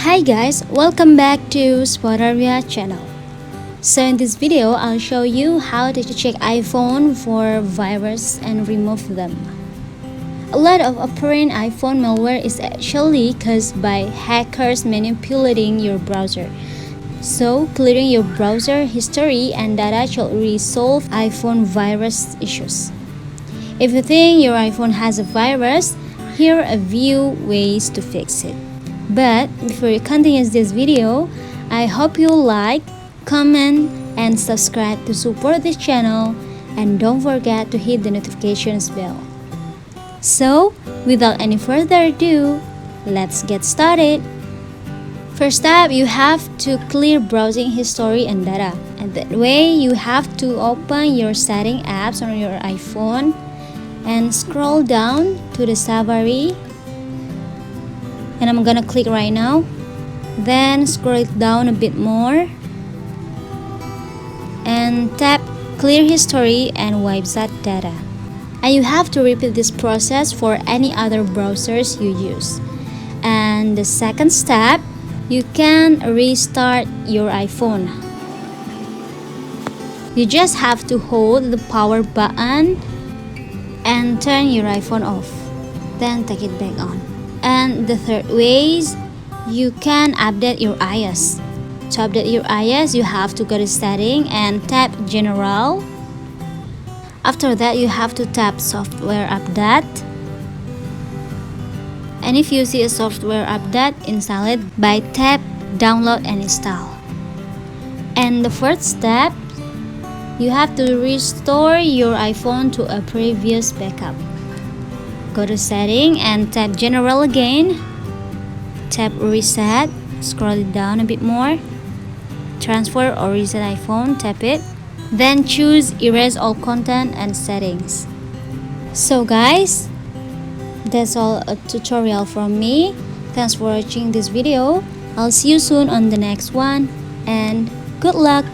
Hi guys, welcome back to Spotaria channel. So in this video, I'll show you how to check iPhone for virus and remove them. A lot of apparent iPhone malware is actually caused by hackers manipulating your browser. So clearing your browser history and data should resolve iPhone virus issues. If you think your iPhone has a virus, here are a few ways to fix it. But before you continue this video, I hope you like, comment, and subscribe to support this channel, and don't forget to hit the notifications bell. So, without any further ado, let's get started. First up, you have to clear browsing history and data. And that way, you have to open your setting apps on your iPhone and scroll down to the Safari. And I'm gonna click right now. Then scroll it down a bit more and tap clear history and website data. And you have to repeat this process for any other browsers you use. And the second step, you can restart your iPhone. You just have to hold the power button and turn your iPhone off. Then take it back on. And the third ways, you can update your iOS. To update your iOS, you have to go to setting and tap general. After that, you have to tap software update. And if you see a software update, install it by tap download and install. And the fourth step, you have to restore your iPhone to a previous backup. Go to setting and tap general again. Tap reset, scroll it down a bit more. Transfer or reset iPhone, tap it. Then choose erase all content and settings. So guys, that's all a tutorial from me. Thanks for watching this video. I'll see you soon on the next one and good luck.